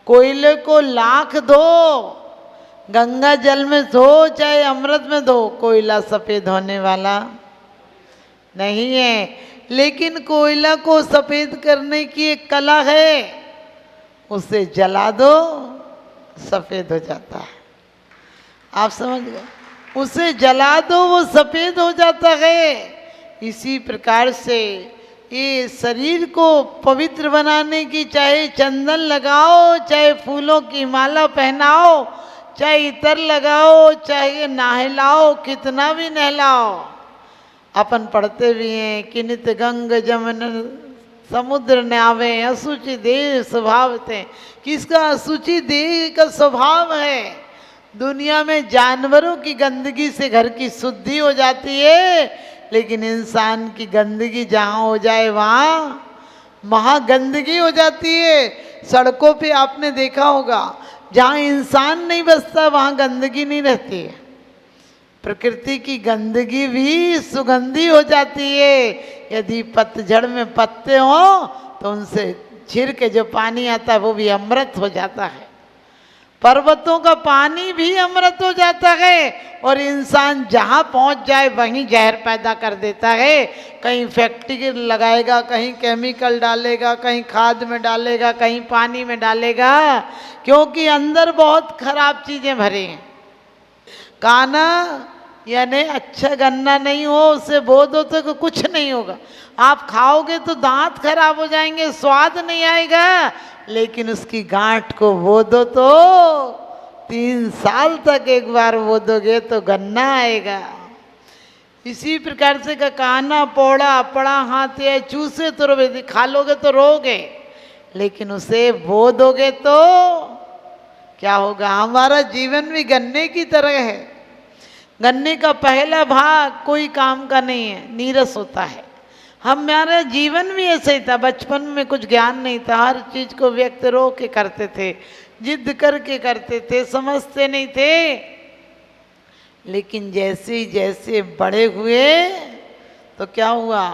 कोयले को लाख धो, गंगा जल में धो चाहे अमृत में धो, कोयला सफेद होने वाला नहीं है। लेकिन कोयला को सफेद करने की एक कला है, उसे जला दो सफेद हो जाता है। आप समझ गए? उसे जला दो वो सफेद हो जाता है। इसी प्रकार से ये शरीर को पवित्र बनाने की, चाहे चंदन लगाओ, चाहे फूलों की माला पहनाओ, चाहे इतर लगाओ, चाहे नहलाओ, कितना भी नहलाओ। अपन पढ़ते भी हैं कि नित गंग जमन समुद्र न्यावे असुचि देह स्वभाव थे। किसका असुचि देह का स्वभाव है? दुनिया में जानवरों की गंदगी से घर की शुद्धि हो जाती है, लेकिन इंसान की गंदगी जहाँ हो जाए वहाँ महागंदगी हो जाती है। सड़कों पे आपने देखा होगा, जहाँ इंसान नहीं बसता वहाँ गंदगी नहीं रहती है। प्रकृति की गंदगी भी सुगंधी हो जाती है। यदि पतझड़ में पत्ते हो तो उनसे छिड़ के जो पानी आता है वो भी अमृत हो जाता है। पर्वतों का पानी भी अमृत हो जाता है। और इंसान जहाँ पहुँच जाए वहीं जहर पैदा कर देता है। कहीं फैक्ट्री लगाएगा, कहीं केमिकल डालेगा, कहीं खाद में डालेगा, कहीं पानी में डालेगा, क्योंकि अंदर बहुत खराब चीज़ें भरी हैं। काना यानी अच्छा गन्ना नहीं हो, उससे बो दो तो कुछ नहीं होगा। आप खाओगे तो दांत खराब हो जाएंगे, स्वाद नहीं आएगा, लेकिन उसकी गांठ को बो दो तो 3 साल तक एक बार बो दोगे तो गन्ना आएगा। इसी प्रकार से का काना पौड़ा अपड़ा हाथ या चूसे तो रोगे, खा लोगे तो रोगे, लेकिन उसे बो दोगे तो क्या होगा? हमारा जीवन भी गन्ने की तरह है। गन्ने का पहला भाग कोई काम का नहीं है, नीरस होता है। हमारा जीवन भी ऐसे ही था। बचपन में कुछ ज्ञान नहीं था, हर चीज को व्यक्त रो के करते थे, जिद करके करते थे, समझते नहीं थे। लेकिन जैसे ही जैसे बड़े हुए तो क्या हुआ?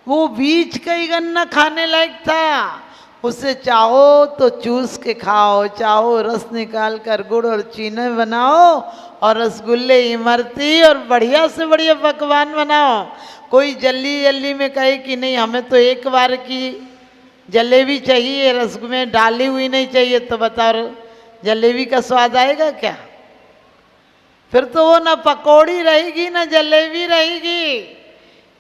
वो बीज का ही गन्ना खाने लायक था। उसे चाहो तो चूस के खाओ, चाहो रस निकाल कर गुड़ और चीनी बनाओ और रसगुल्ले, इमरती और बढ़िया से बढ़िया पकवान बनाओ। कोई जल्दी जल्दी में कहे कि नहीं हमें तो एक बार की जलेबी चाहिए, रसगुल्ले डाली हुई नहीं चाहिए, तो बताओ जलेबी का स्वाद आएगा क्या? फिर तो वो ना पकौड़ी रहेगी ना जलेबी रहेगी।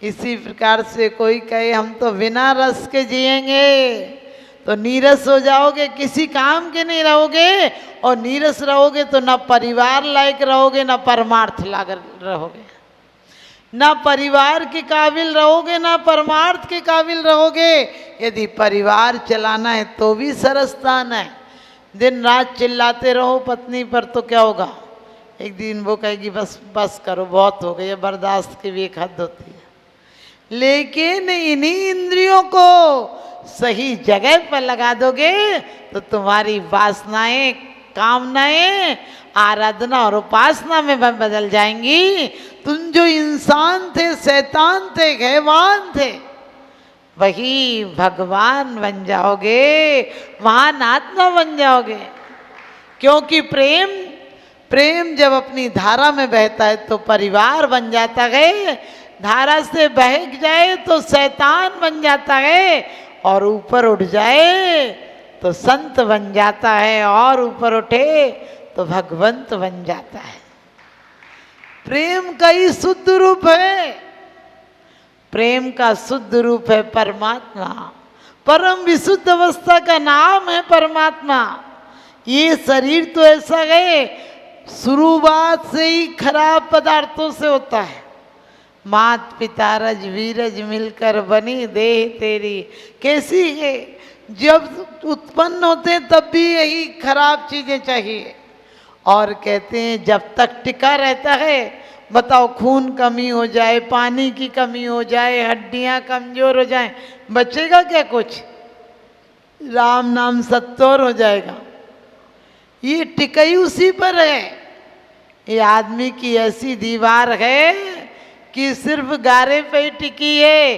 इसी प्रकार से कोई कहे हम तो बिना रस के जिएंगे, तो नीरस हो जाओगे, किसी काम के नहीं रहोगे। और नीरस रहोगे तो ना परिवार लायक रहोगे, ना परमार्थ लायक रहोगे। ना परिवार के काबिल रहोगे, ना परमार्थ के काबिल रहोगे। यदि परिवार चलाना है तो भी सरस्थान है। दिन रात चिल्लाते रहो पत्नी पर तो क्या होगा? एक दिन वो कहेगी बस बस करो, बहुत हो गई, बर्दाश्त की भी एक हद होती है। लेकिन इन्हीं इंद्रियों को सही जगह पर लगा दोगे तो तुम्हारी वासनाएं, कामनाएं आराधना और उपासना में बदल जाएंगी। तुम जो इंसान थे, शैतान थे, हैवान थे, वही भगवान बन जाओगे, महान आत्मा बन जाओगे। क्योंकि प्रेम जब अपनी धारा में बहता है तो परिवार बन जाता है, धारा से बह जाए तो शैतान बन जाता है, और ऊपर उठ जाए तो संत बन जाता है, और ऊपर उठे तो भगवंत बन जाता है। प्रेम का ही शुद्ध रूप है। प्रेम का शुद्ध रूप है परमात्मा। परम विशुद्ध अवस्था का नाम है परमात्मा। ये शरीर तो ऐसा है, शुरुआत से ही खराब पदार्थों से होता है। मात पिता रज वीरज मिलकर बनी देह तेरी। कैसी है? जब उत्पन्न होते तब भी यही खराब चीजें चाहिए। और कहते हैं जब तक टिका रहता है, बताओ खून कमी हो जाए, पानी की कमी हो जाए, हड्डियां कमजोर हो जाए, बचेगा क्या कुछ? राम नाम सत्तौर हो जाएगा। ये टिकाई उसी पर है। ये आदमी की ऐसी दीवार है कि सिर्फ गारे पे ही टिकी है।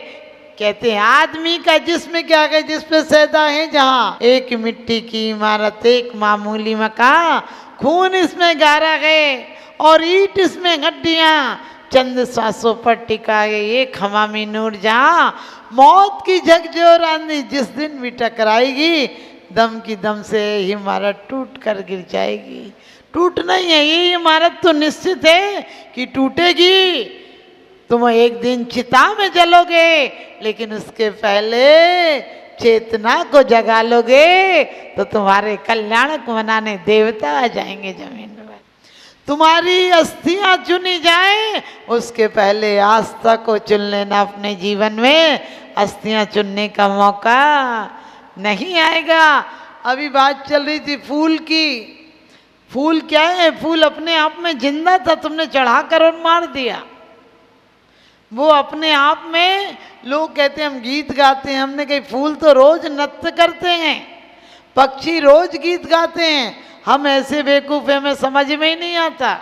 कहते हैं आदमी का जिस्म क्या है, जिस पे सैदा है जहाँ, एक मिट्टी की इमारत, एक मामूली मकान, खून इसमें गारा है और ईंट इसमें हड्डियाँ, चंद सांसों पर टिका है एक हमामी नूर जहाँ, मौत की झकझोर आंधी जिस दिन भी टकराएगी, दम की दम से ये इमारत टूट कर गिर जाएगी। टूट नहीं है ये इमारत तो निश्चित है कि टूटेगी। तुम एक दिन चिता में जलोगे, लेकिन उसके पहले चेतना को जगा लोगे तो तुम्हारे कल्याण को मनाने देवता आ जाएंगे जमीन पर। तुम्हारी अस्थियां चुनी जाएं, उसके पहले आस्था को चुन लेना अपने जीवन में। अस्थियां चुनने का मौका नहीं आएगा। अभी बात चल रही थी फूल की। फूल क्या है? फूल अपने आप में जिंदा था, तुमने चढ़ाकर और मार दिया। वो अपने आप में, लोग कहते हैं हम गीत गाते हैं, हमने कही फूल तो रोज नृत्य करते हैं, पक्षी रोज गीत गाते हैं, हम ऐसे बेवकूफ हैं, हमें समझ में ही नहीं आता।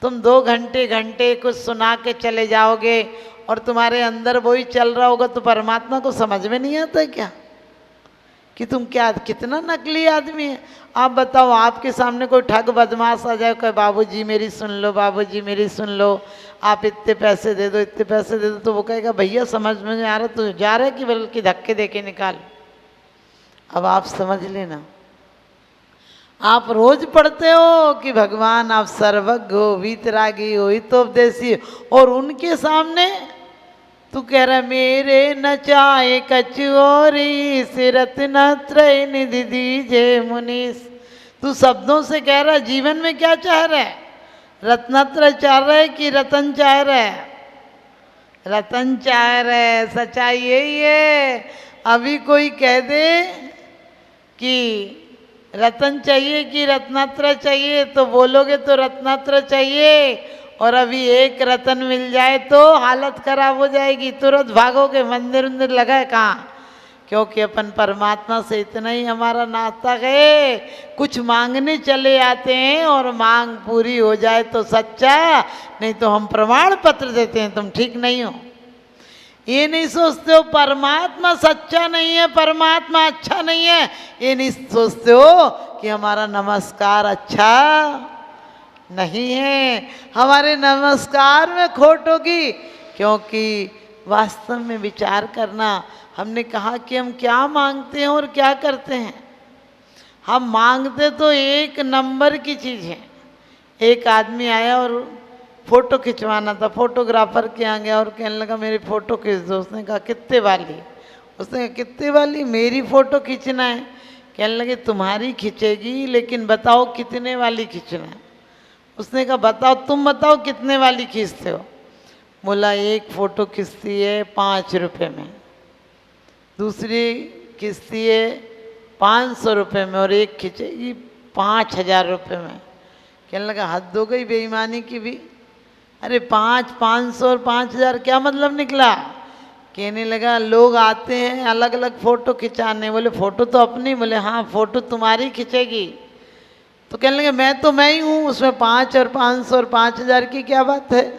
तुम 2 घंटे कुछ सुना के चले जाओगे और तुम्हारे अंदर वही चल रहा होगा, तो परमात्मा को समझ में नहीं आता क्या कि तुम क्या कितना नकली आदमी है। आप बताओ, आपके सामने कोई ठग बदमाश आ जाए, कोई बाबूजी मेरी सुन लो, बाबूजी मेरी सुन लो, आप इतने पैसे दे दो, इतने पैसे दे दो, तो वो कहेगा भैया समझ में नहीं आ रहा, तो जा रहा है कि बल्कि धक्के दे के निकाल। अब आप समझ लेना, आप रोज पढ़ते हो कि भगवान आप सर्वज्ञ हो, वीतरागी हो, हितोपदेशी हो, और उनके सामने तू कह रहा मेरे न चाहे कचौरी से रत्नत्रय निधि दीजे मुनीस। तू शब्दों से कह रहा, जीवन में क्या चाह रहा है? रत्नत्रय चाह रहा है कि रतन चाह रहा है? रतन चाह रहा है। सच्चाई यही है। अभी कोई कह दे कि रतन चाहिए कि रत्नत्रय चाहिए, तो बोलोगे तो रत्नत्रय चाहिए, और अभी एक रतन मिल जाए तो हालत खराब हो जाएगी, तुरंत भागोगे। मंदिर उंदिर लगा है कहाँ? क्योंकि अपन परमात्मा से इतना ही हमारा नाता है, कुछ मांगने चले आते हैं और मांग पूरी हो जाए तो सच्चा, नहीं तो हम प्रमाण पत्र देते हैं तुम ठीक नहीं हो। ये नहीं सोचते हो परमात्मा सच्चा नहीं है, परमात्मा अच्छा नहीं है, ये नहीं सोचते हो कि हमारा नमस्कार अच्छा नहीं है, हमारे नमस्कार में खोट होगी। क्योंकि वास्तव में विचार करना, हमने कहा कि हम क्या मांगते हैं और क्या करते हैं। हम मांगते तो एक नंबर की चीज़ है। एक आदमी आया और फ़ोटो खिंचवाना था, फोटोग्राफर के यहाँ गया और कहने लगा मेरी फ़ोटो खींच दो। उसने कहा कितने वाली? उसने कहा कितने वाली? मेरी फ़ोटो खींचना है। कहने लगे तुम्हारी खींचेगी, लेकिन बताओ कितने वाली खींचना है। उसने कहा बताओ, तुम बताओ कितने वाली खींचते हो। बोला एक फ़ोटो खींचती है 5 रुपये में, दूसरी खींचती है 500 रुपये में, और एक खींचेगी 5000 रुपये में। कहने लगा हद हो गई बेईमानी की भी। अरे 500 और 5000 क्या मतलब निकला? कहने लगा लोग आते हैं अलग अलग फ़ोटो खिंचाने। बोले फ़ोटो तो अपनी? बोले हाँ फ़ोटो तुम्हारी खिंचेगी। तो कहने लगे मैं ही हूँ, उसमें 5 और 500 और 5000 की क्या बात है?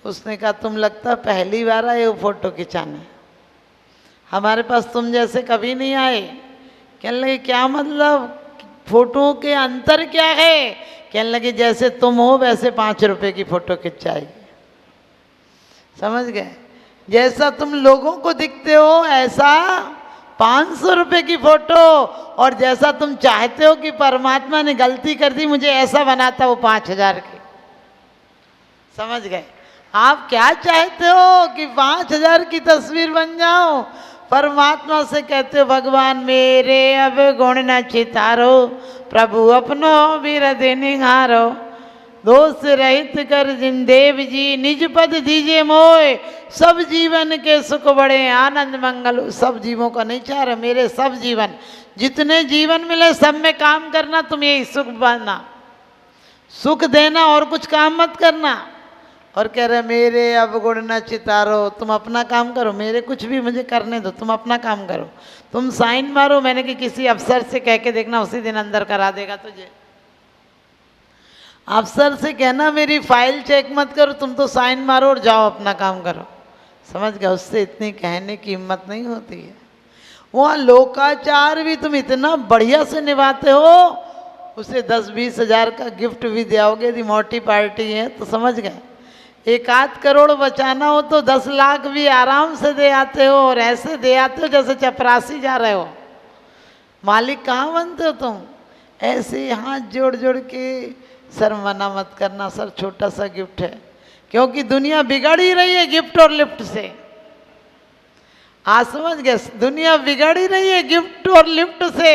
उसने कहा तुम लगता पहली बार आए हो फ़ोटो खिंचाने, हमारे पास तुम जैसे कभी नहीं आए। कहने लगे क्या मतलब? फ़ोटो के अंतर क्या है? कहने लगे जैसे तुम हो वैसे 5 रुपये की फ़ोटो खिंचाएगी। समझ गए? जैसा तुम लोगों को दिखते हो ऐसा 500 रुपये की फ़ोटो, और जैसा तुम चाहते हो कि परमात्मा ने गलती कर दी मुझे ऐसा बनाता, वो 5000 की। समझ गए? आप क्या चाहते हो कि 5000 की तस्वीर बन जाओ? परमात्मा से कहते हो भगवान मेरे अब गुण न चितारो, प्रभु अपनो बिरधि निहारो, दोष रहित कर जिन देव जी, निज पद दीजिए मोय, सब जीवन के सुख बड़े आनंद मंगल। सब जीवों का नहीं चाह रहा, मेरे सब जीवन, जितने जीवन मिले सब में काम करना, तुम यही सुख पाना, सुख देना, और कुछ काम मत करना। और कह रहे मेरे अब गुण न चितारो, तुम अपना काम करो, मेरे कुछ भी मुझे करने दो, तुम अपना काम करो। तुम साइन मारो, मैंने कि किसी अफसर से कह के देखना उसी दिन अंदर करा देगा तुझे। अफसर से कहना मेरी फाइल चेक मत करो, तुम तो साइन मारो और जाओ अपना काम करो। समझ गया, उससे इतनी कहने की हिम्मत नहीं होती है। वहाँ लोकाचार भी तुम इतना बढ़िया से निभाते हो, उसे 10-20 हज़ार का गिफ्ट भी दियाओगे यदि मोटी पार्टी है तो। समझ गए, 1-8 करोड़ बचाना हो तो 10 लाख भी आराम से दे आते हो, और ऐसे दे आते हो जैसे चपरासी जा रहे हो। मालिक कहाँ बनते हो तुम? ऐसे हाथ जोड़ जोड़ के, सर मना मत करना सर, छोटा सा गिफ्ट है, क्योंकि दुनिया बिगड़ ही रही है गिफ्ट और लिफ्ट से। आज समझ गए, दुनिया बिगड़ ही रही है गिफ्ट और लिफ्ट से।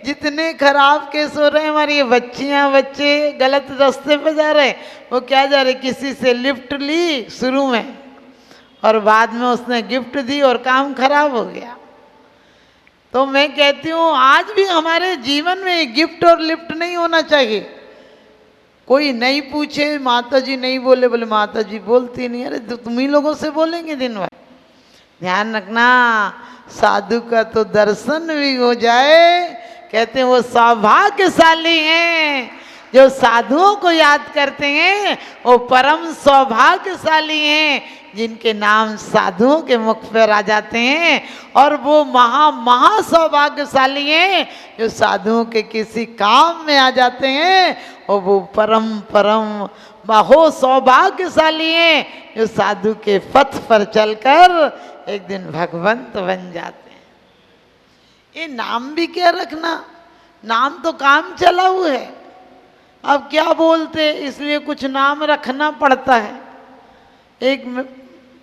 जितने खराब केस हो रहे हैं, हमारी ये बच्चियां बच्चे गलत रास्ते पे जा रहे हैं। वो क्या जा रहे, किसी से लिफ्ट ली शुरू में और बाद में उसने गिफ्ट दी और काम खराब हो गया। तो मैं कहती हूँ आज भी हमारे जीवन में गिफ्ट और लिफ्ट नहीं होना चाहिए। कोई नहीं पूछे, माता जी नहीं बोले, बोले माता जी बोलती नहीं। अरे तो तुम ही लोगों से बोलेंगे दिन भर। ध्यान रखना, साधु का तो दर्शन भी हो जाए, कहते हैं वो सौभाग्यशाली हैं जो साधुओं को याद करते हैं, वो परम सौभाग्यशाली हैं जिनके नाम साधुओं के मुख पर आ जाते हैं। और वो महा सौभाग्यशाली हैं जो साधुओं के किसी काम में आ जाते हैं, और वो परम परम महो सौभाग्यशाली हैं जो साधु के पथ पर चलकर एक दिन भगवंत बन जाते हैं। ये नाम भी क्या रखना, नाम तो काम चला हुआ है, अब क्या बोलते, इसलिए कुछ नाम रखना पड़ता है।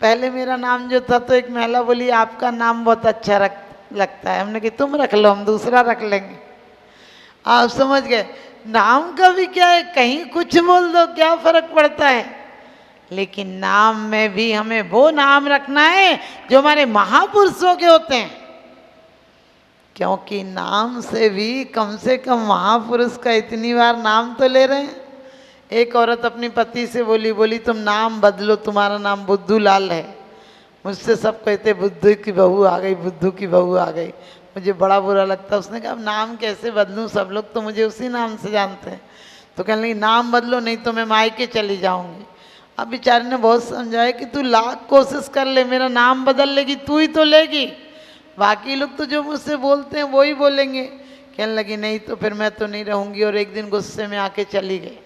पहले मेरा नाम जो था तो एक महिला बोली आपका नाम बहुत अच्छा लगता है। हमने कहा तुम रख लो, हम दूसरा रख लेंगे। आप समझ गए, नाम का भी क्या है, कहीं कुछ बोल दो, क्या फर्क पड़ता है। लेकिन नाम में भी हमें वो नाम रखना है जो हमारे महापुरुषों के होते हैं, क्योंकि नाम से कम महापुरुष का इतनी बार नाम तो ले रहे हैं। एक औरत अपनी पति से बोली तुम नाम बदलो, तुम्हारा नाम बुद्धू लाल है। मुझसे सब कहते बुद्धू की बहू आ गई, बुद्धू की बहू आ गई। मुझे बड़ा बुरा लगता। उसने कहा अब नाम कैसे बदलूं, सब लोग तो मुझे उसी नाम से जानते हैं। तो कहने लगी नाम बदलो नहीं तो मैं मायके चली जाऊंगी। अब बेचारे ने बहुत समझाया कि तू लाख कोशिश कर ले, मेरा नाम बदल लेगी तू ही तो लेगी, बाकी लोग तो जो मुझसे बोलते हैं वो ही बोलेंगे। कहने लगी नहीं तो फिर मैं तो नहीं रहूंगी। और एक दिन गुस्से में आके चली गई।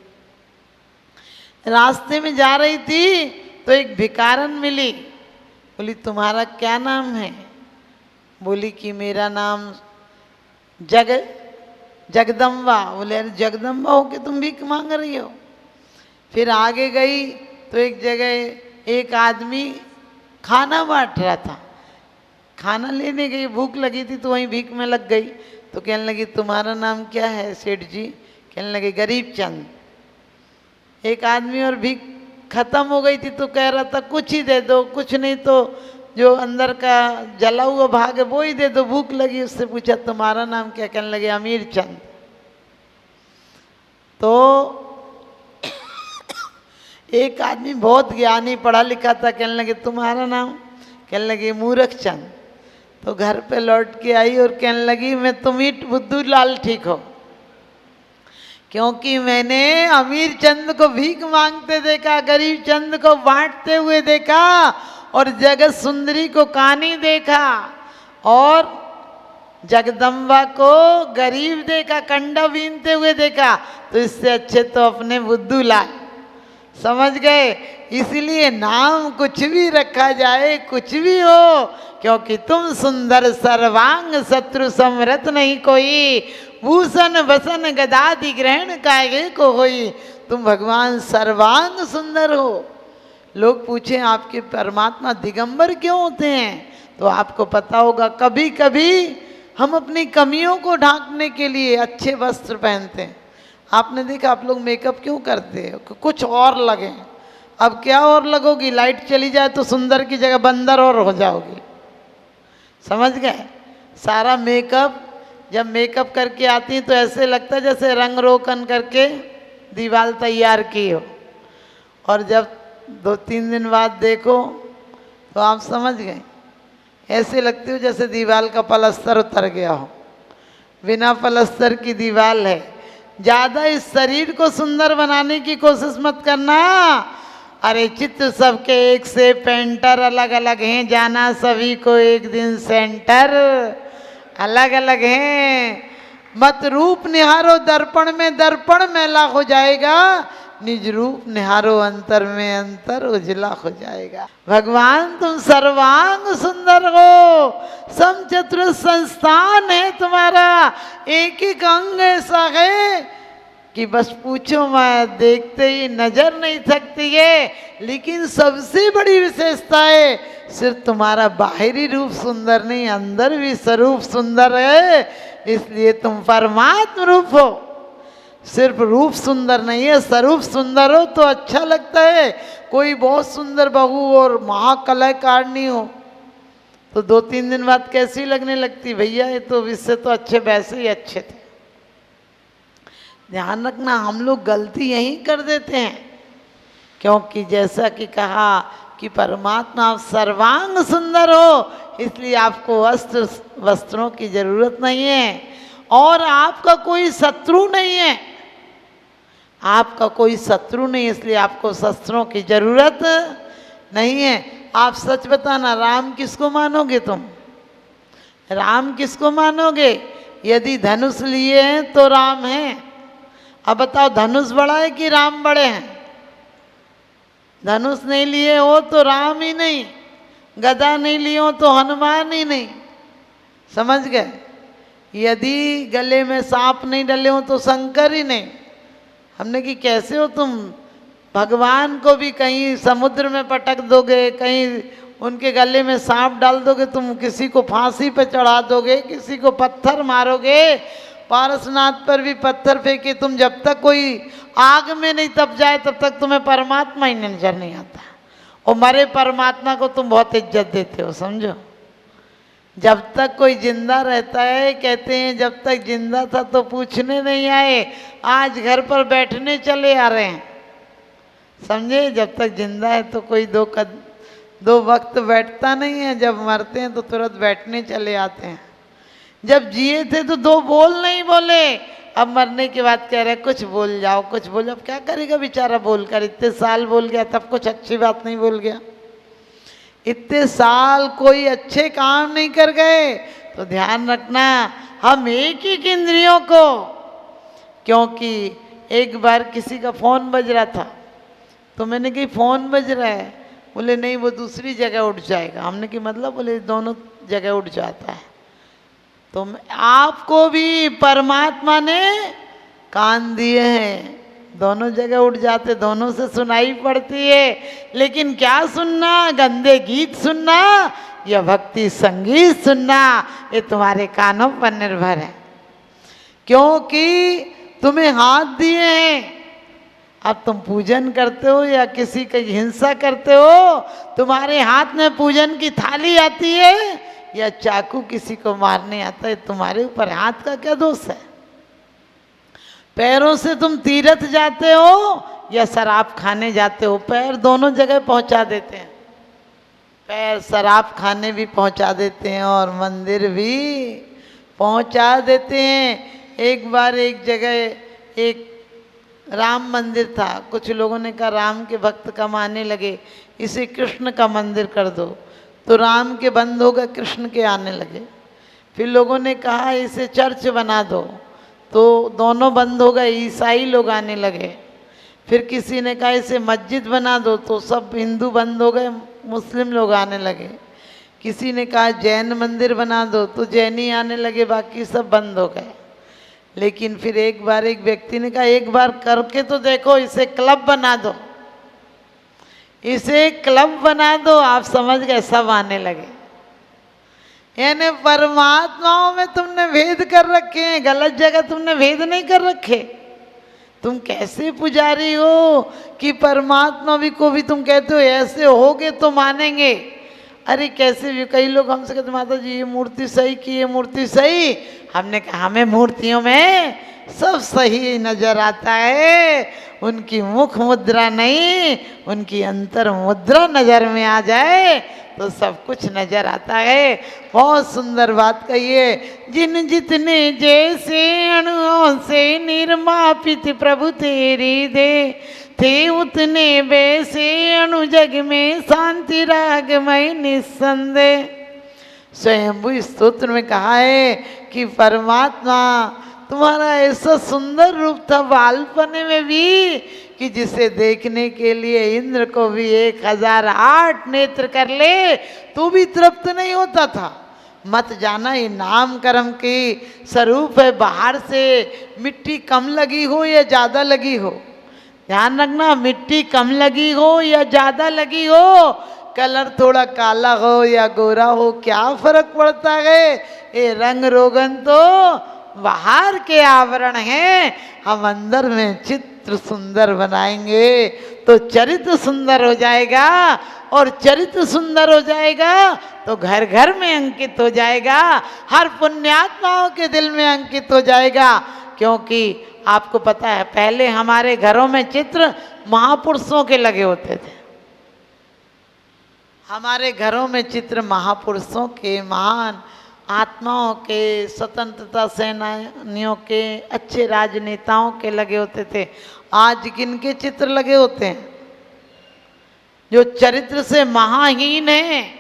रास्ते में जा रही थी तो एक भिखारन मिली। बोली तुम्हारा क्या नाम है? बोली कि मेरा नाम जगदम्बा। बोले अरे जगदम्बा हो के तुम भीख मांग रही हो? फिर आगे गई तो एक जगह एक आदमी खाना बांट रहा था, खाना लेने गई, भूख लगी थी तो वहीं भीख में लग गई। तो कहने लगी तुम्हारा नाम क्या है सेठ जी? कहने लगे गरीब चंद। एक आदमी और भीख खत्म हो गई थी तो कह रहा था कुछ ही दे दो, कुछ नहीं तो जो अंदर का जला हुआ भाग है वो ही दे दो, भूख लगी। उससे पूछा तुम्हारा नाम क्या? कहने लगे अमीर चंद। तो एक आदमी बहुत ज्ञानी पढ़ा लिखा था, कहने लगे तुम्हारा नाम? कहने लगे मूर्ख चंद। तो घर पे लौट के आई और कहने लगी मैं तुम ही बुद्धू लाल ठीक हो, क्योंकि मैंने अमीर चंद को भीख मांगते देखा, गरीब चंद को बांटते हुए देखा, और जगत सुंदरी को कानी देखा, और जगदम्बा को गरीब देखा, कंडा बीनते हुए देखा। तो इससे अच्छे तो अपने बुद्धू लाल। समझ गए? इसलिए नाम कुछ भी रखा जाए, कुछ भी हो, क्योंकि तुम सुंदर सर्वांग शत्रु समरथ नहीं कोई, भूषण वसन गदादि ग्रहण काहे को होई। तुम भगवान सर्वांग सुंदर हो। लोग पूछें आपके परमात्मा दिगंबर क्यों होते हैं, तो आपको पता होगा कभी कभी हम अपनी कमियों को ढांकने के लिए अच्छे वस्त्र पहनते हैं। आपने देखा आप लोग मेकअप क्यों करते हैं? कुछ और लगे। अब क्या और लगोगी? लाइट चली जाए तो सुंदर की जगह बंदर और हो जाओगी। समझ गए? सारा मेकअप जब मेकअप करके आती तो ऐसे लगता है जैसे रंग रोगन करके दीवार तैयार की हो, और जब 2-3 दिन बाद देखो तो आप समझ गए, ऐसे लगती हो जैसे दीवार का पलस्तर उतर गया हो। बिना पलस्तर की दीवार है। ज़्यादा इस शरीर को सुंदर बनाने की कोशिश मत करना। अरे चित्र सबके एक से पेंटर अलग अलग हैं, जाना सभी को एक दिन सेंटर अलग अलग हैं। मत रूप निहारो दर्पण में, दर्पण मैला हो जाएगा, निज रूप निहारो अंतर में, अंतर उजला हो जाएगा। भगवान तुम सर्वांग सुंदर हो, समचतुर संस्थान है तुम्हारा, एक एक अंग ऐसा है कि बस पूछो मत, देखते ही नजर नहीं थकती है। लेकिन सबसे बड़ी विशेषता है, सिर्फ तुम्हारा बाहरी रूप सुंदर नहीं, अंदर भी स्वरूप सुंदर है, इसलिए तुम परमात्म रूप हो। सिर्फ रूप सुंदर नहीं है, स्वरूप सुंदर हो तो अच्छा लगता है। कोई बहुत सुंदर बहू और महाकलाकारणी हो तो 2-3 दिन बाद कैसी लगने लगती, भैया ये तो इससे तो अच्छे वैसे ही अच्छे थे। ध्यान रखना, हम लोग गलती यही कर देते हैं, क्योंकि जैसा कि कहा कि परमात्मा आप सर्वांग सुंदर हो, इसलिए आपको वस्त्रों की जरूरत नहीं है, और आपका कोई शत्रु नहीं है, आपका कोई शत्रु नहीं, इसलिए आपको शस्त्रों की जरूरत नहीं है। आप सच बताना, राम किसको मानोगे तुम? राम किसको मानोगे? यदि धनुष लिए हैं तो राम हैं। अब बताओ, धनुष बड़ा है कि राम बड़े हैं? धनुष नहीं लिए हो तो राम ही नहीं, गदा नहीं लिए हो तो हनुमान ही नहीं। समझ गए? यदि गले में सांप नहीं डले हो तो शंकर ही नहीं। हमने कि कैसे हो तुम? भगवान को भी कहीं समुद्र में पटक दोगे, कहीं उनके गले में सांप डाल दोगे, तुम किसी को फांसी पे चढ़ा दोगे, किसी को पत्थर मारोगे। पारसनाथ पर भी पत्थर फेंके तुम, जब तक कोई आग में नहीं तप जाए तब तक तुम्हें परमात्मा ही नजर नहीं आता। और मरे परमात्मा को तुम बहुत इज्जत देते हो, समझो। जब तक कोई जिंदा रहता है, कहते हैं जब तक जिंदा था तो पूछने नहीं आए, आज घर पर बैठने चले आ रहे हैं, समझे। जब तक जिंदा है तो कोई दो वक्त बैठता नहीं है, जब मरते हैं तो तुरंत बैठने चले आते हैं। जब जिए थे तो 2 बोल नहीं बोले, अब मरने के बाद कह रहे कुछ बोल जाओ, कुछ बोल जाओ। अब क्या करेगा बेचारा बोल कर? इतने साल बोल गया तब कुछ अच्छी बात नहीं बोल गया, इतने साल कोई अच्छे काम नहीं कर गए। तो ध्यान रखना, हम एक एक इंद्रियों को, क्योंकि एक बार किसी का फ़ोन बज रहा था तो मैंने कही फ़ोन बज रहा है, बोले नहीं वो दूसरी जगह उठ जाएगा। हमने कि मतलब, बोले दोनों जगह उठ जाता है। तो आपको भी परमात्मा ने कान दिए हैं, दोनों जगह उठ जाते, दोनों से सुनाई पड़ती है। लेकिन क्या सुनना? गंदे गीत सुनना या भक्ति संगीत सुनना, ये तुम्हारे कानों पर निर्भर है। क्योंकि तुम्हें हाथ दिए हैं, अब तुम पूजन करते हो या किसी की हिंसा करते हो, तुम्हारे हाथ में पूजन की थाली आती है या चाकू किसी को मारने आता है, तुम्हारे ऊपर। हाथ का क्या दोष है? पैरों से तुम तीर्थ जाते हो या शराब खाने जाते हो, पैर दोनों जगह पहुंचा देते हैं। पैर शराब खाने भी पहुंचा देते हैं और मंदिर भी पहुंचा देते हैं। एक बार एक जगह एक राम मंदिर था, कुछ लोगों ने कहा राम के भक्त कमाने लगे, इसे कृष्ण का मंदिर कर दो, तो राम के बंद हो गए, कृष्ण के आने लगे। फिर लोगों ने कहा इसे चर्च बना दो, तो दोनों बंद हो गए, ईसाई लोग आने लगे। फिर किसी ने कहा इसे मस्जिद बना दो, तो सब हिंदू बंद हो गए, मुस्लिम लोग आने लगे। किसी ने कहा जैन मंदिर बना दो, तो जैनी आने लगे, बाकी सब बंद हो गए। लेकिन फिर एक बार एक व्यक्ति ने कहा एक बार करके तो देखो, इसे क्लब बना दो, इसे क्लब बना दो। आप समझ गए, सब आने लगे। यानी परमात्माओं में तुमने भेद कर रखे हैं, गलत जगह तुमने भेद नहीं कर रखे। तुम कैसे पुजारी हो कि परमात्मा भी को भी तुम कहते हो ऐसे होगे तो मानेंगे। अरे कैसे भी, कई लोग हमसे कहते माता जी ये मूर्ति सही की, ये मूर्ति सही। हमने कहा हमें मूर्तियों में सब सही नजर आता है, उनकी मुख मुद्रा नहीं, उनकी अंतर मुद्रा नजर में आ जाए तो सब कुछ नजर आता है। बहुत सुंदर बात कहिए, जिन जितने जैसे अणुओं से निर्मापित प्रभु तेरी दे, थे उतने वैसे अणुजग में शांति रागमय निस्संदेह। स्वयंभू स्तोत्र में कहा है कि परमात्मा तुम्हारा ऐसा सुंदर रूप था बालपने में भी कि जिसे देखने के लिए इंद्र को भी 1008 नेत्र कर ले तो भी तृप्त नहीं होता था। मत जाना ये नाम कर्म की स्वरूप है, बाहर से मिट्टी कम लगी हो या ज़्यादा लगी हो, ध्यान रखना, मिट्टी कम लगी हो या ज़्यादा लगी हो, कलर थोड़ा काला हो या गोरा हो, क्या फर्क पड़ता है। ये रंग रोगन तो बाहर के आवरण हैं, हम अंदर में चित्र सुंदर बनाएंगे तो चरित्र सुंदर हो जाएगा, और चरित्र सुंदर हो जाएगा तो घर घर में अंकित हो जाएगा, हर पुण्यात्माओं के दिल में अंकित हो जाएगा। क्योंकि आपको पता है पहले हमारे घरों में चित्र महापुरुषों के लगे होते थे, हमारे घरों में चित्र महापुरुषों के, महान आत्माओं के, स्वतंत्रता सेनानियों के, अच्छे राजनेताओं के लगे होते थे। आज किन के चित्र लगे होते हैं? जो चरित्र से महाहीन हैं,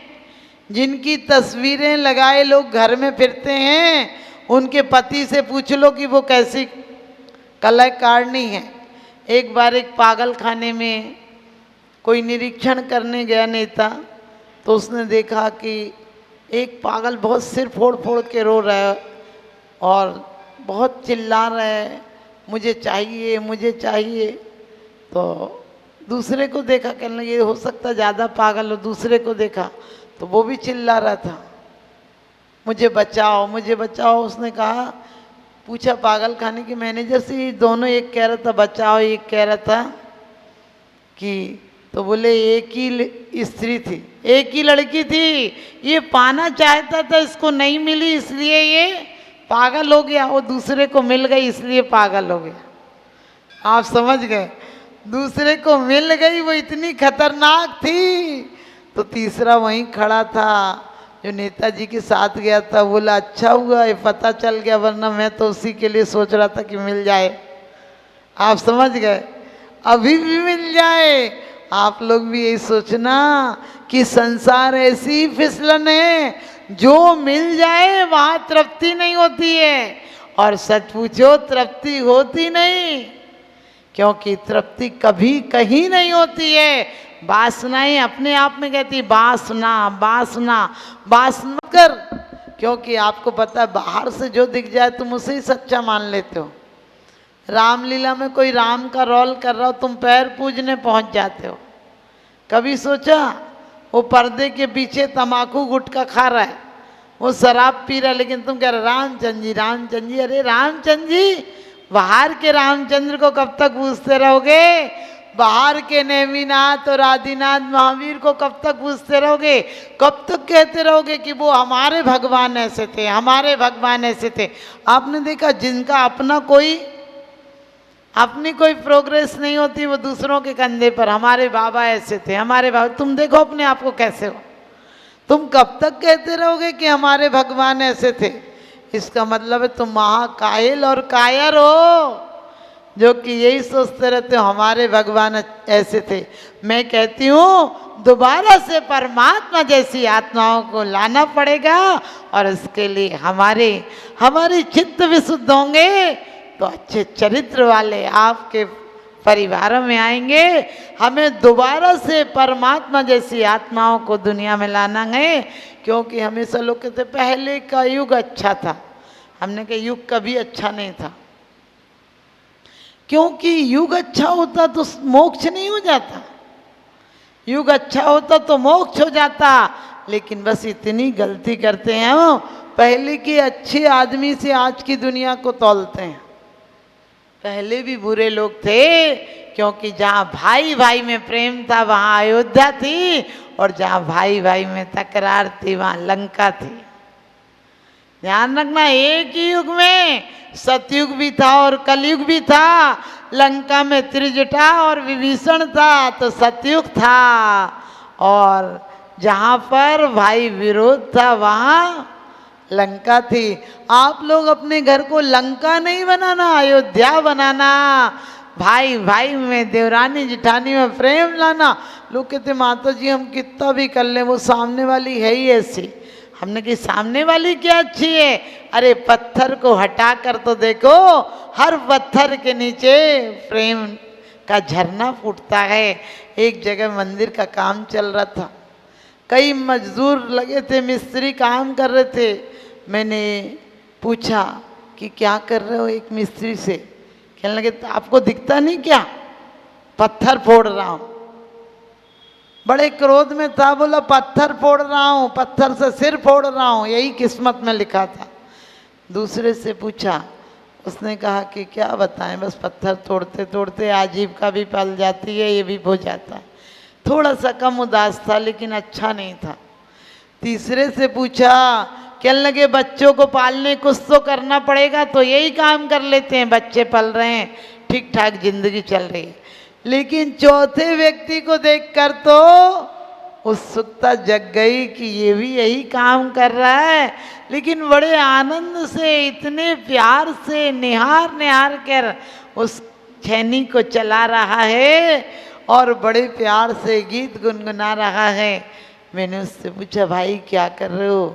जिनकी तस्वीरें लगाए लोग घर में फिरते हैं, उनके पति से पूछ लो कि वो कैसी कलाकारणी है। एक बार एक पागल खाने में कोई निरीक्षण करने गया नेता, तो उसने देखा कि एक पागल बहुत सिर फोड़ फोड़ के रो रहा है और बहुत चिल्ला रहा है, मुझे चाहिए मुझे चाहिए। तो दूसरे को देखा, कहने लगे हो सकता ज़्यादा पागल हो। दूसरे को देखा तो वो भी चिल्ला रहा था, मुझे बचाओ मुझे बचाओ। उसने कहा, पूछा पागल खाने के मैनेजर से, दोनों एक कह रहा था बचाओ, एक कह रहा था कि, तो बोले एक ही स्त्री थी, एक ही लड़की थी, ये पाना चाहता था, इसको नहीं मिली इसलिए ये पागल हो गया, वो दूसरे को मिल गई इसलिए पागल हो गया। आप समझ गए, दूसरे को मिल गई, वो इतनी खतरनाक थी। तो तीसरा वहीं खड़ा था जो नेताजी के साथ गया था, बोला अच्छा हुआ ये पता चल गया, वरना मैं तो उसी के लिए सोच रहा था कि मिल जाए। आप समझ गए, अभी भी मिल जाए। आप लोग भी यही सोचना कि संसार ऐसी फिसलन है, जो मिल जाए वहाँ तृप्ति नहीं होती है, और सच पूछो तृप्ति होती नहीं, क्योंकि तृप्ति कभी कहीं नहीं होती है। वासनाएं अपने आप में कहती वासना वासना वासना कर, क्योंकि आपको पता है बाहर से जो दिख जाए तुम उसे ही सच्चा मान लेते हो। रामलीला में कोई राम का रोल कर रहा हो, तुम पैर पूजने पहुंच जाते हो। कभी सोचा वो पर्दे के पीछे तम्बाकू गुटखा खा रहा है, वो शराब पी रहा है, लेकिन तुम कह रहे रामचंद्र जी रामचंद्र जी। अरे रामचंद्र जी, बाहर के रामचंद्र को कब तक पूछते रहोगे? बाहर के नेमिनाथ और आदिनाथ महावीर को कब तक पूछते रहोगे? कब तक कहते रहोगे कि वो हमारे भगवान ऐसे थे, हमारे भगवान ऐसे थे? आपने देखा जिनका अपनी कोई प्रोग्रेस नहीं होती, वो दूसरों के कंधे पर हमारे बाबा ऐसे थे, हमारे बाबा। तुम देखो अपने आप को कैसे हो, तुम कब तक कहते रहोगे कि हमारे भगवान ऐसे थे? इसका मतलब है तुम महाकायल और कायर हो, जो कि यही सोचते रहते हो हमारे भगवान ऐसे थे। मैं कहती हूँ दोबारा से परमात्मा जैसी आत्माओं को लाना पड़ेगा, और इसके लिए हमारे चित्त विशुद्ध होंगे तो अच्छे चरित्र वाले आपके परिवारों में आएंगे। हमें दोबारा से परमात्मा जैसी आत्माओं को दुनिया में लाना है, क्योंकि हमेशा लोग कहते पहले का युग अच्छा था। हमने कहा युग कभी अच्छा नहीं था, क्योंकि युग अच्छा होता तो मोक्ष नहीं हो जाता, युग अच्छा होता तो मोक्ष हो जाता। लेकिन बस इतनी गलती करते हैं हम, पहले के अच्छे आदमी से आज की दुनिया को तौलते हैं। पहले भी बुरे लोग थे, क्योंकि जहाँ भाई भाई में प्रेम था वहाँ अयोध्या थी, और जहाँ भाई भाई में तकरार थी वहाँ लंका थी। ध्यान रखना, एक ही युग में सतयुग भी था और कलयुग भी था। लंका में त्रिजटा और विभीषण था तो सतयुग था, और जहाँ पर भाई विरोध था वहाँ लंका थी। आप लोग अपने घर को लंका नहीं बनाना, अयोध्या बनाना। भाई भाई में, देवरानी जिठानी में प्रेम लाना। लोग कहते माता जी हम कितना भी कर लें, वो सामने वाली है ही ऐसी। हमने कही सामने वाली क्या अच्छी है? अरे पत्थर को हटा कर तो देखो, हर पत्थर के नीचे प्रेम का झरना फूटता है। एक जगह मंदिर का काम चल रहा था, कई मजदूर लगे थे, मिस्त्री काम कर रहे थे। मैंने पूछा कि क्या कर रहे हो एक मिस्त्री से? कहने लगे तो आपको दिखता नहीं क्या, पत्थर फोड़ रहा हूँ। बड़े क्रोध में था, बोला पत्थर फोड़ रहा हूँ, पत्थर से सिर फोड़ रहा हूँ, यही किस्मत में लिखा था। दूसरे से पूछा, उसने कहा कि क्या बताएं, बस पत्थर तोड़ते तोड़ते आजीविका भी पल जाती है, ये भी हो जाता है। थोड़ा सा कम उदास था लेकिन अच्छा नहीं था। तीसरे से पूछा, कहने लगे बच्चों को पालने कुछ तो करना पड़ेगा, तो यही काम कर लेते हैं, बच्चे पल रहे हैं, ठीक ठाक जिंदगी चल रही है। लेकिन चौथे व्यक्ति को देखकर तो उत्सुकता जग गई कि ये भी यही काम कर रहा है, लेकिन बड़े आनंद से, इतने प्यार से निहार निहार कर उस छेनी को चला रहा है और बड़े प्यार से गीत गुनगुना रहा है। मैंने उससे पूछा भाई क्या कर रहे हो?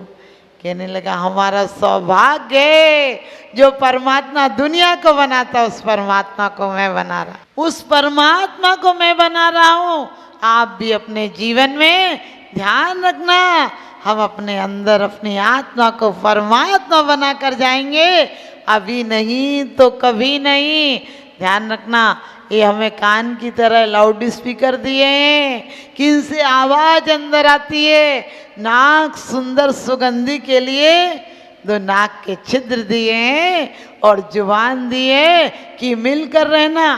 कहने लगा हमारा सौभाग्य है, जो परमात्मा दुनिया को बनाता उस परमात्मा को मैं बना रहा, उस परमात्मा को मैं बना रहा हूँ। आप भी अपने जीवन में ध्यान रखना, हम अपने अंदर अपनी आत्मा को परमात्मा बना कर जाएंगे, अभी नहीं तो कभी नहीं। ध्यान रखना, ये हमें कान की तरह लाउड स्पीकर दिए हैं कि इनसे आवाज़ अंदर आती है। नाक सुंदर सुगंधी के लिए दो नाक के छिद्र दिए हैं और जुबान दिए कि मिलकर रहना।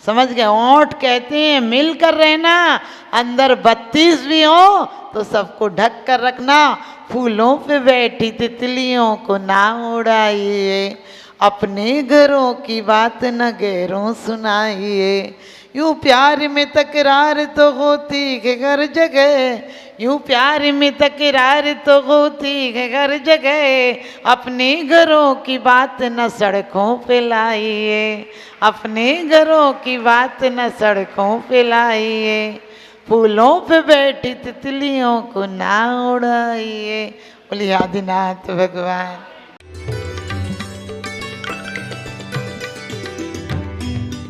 समझ गए? ओंठ कहते हैं मिलकर रहना। अंदर 32 भी हो तो सबको ढक कर रखना। फूलों पे बैठी तितलियों को ना उड़ाइए, अपने घरों की बात न गैरों सुनाइए। यूं प्यार में तकरार तो होती है हर जगह, यूं प्यार में तकरार तो होती है हर जगह। अपने घरों की बात न सड़कों पे लाइए, अपने घरों की बात न सड़कों पे लाइए। फूलों पे बैठी तितलियों को ना उड़ाइए। बोलिए आदिनाथ भगवान।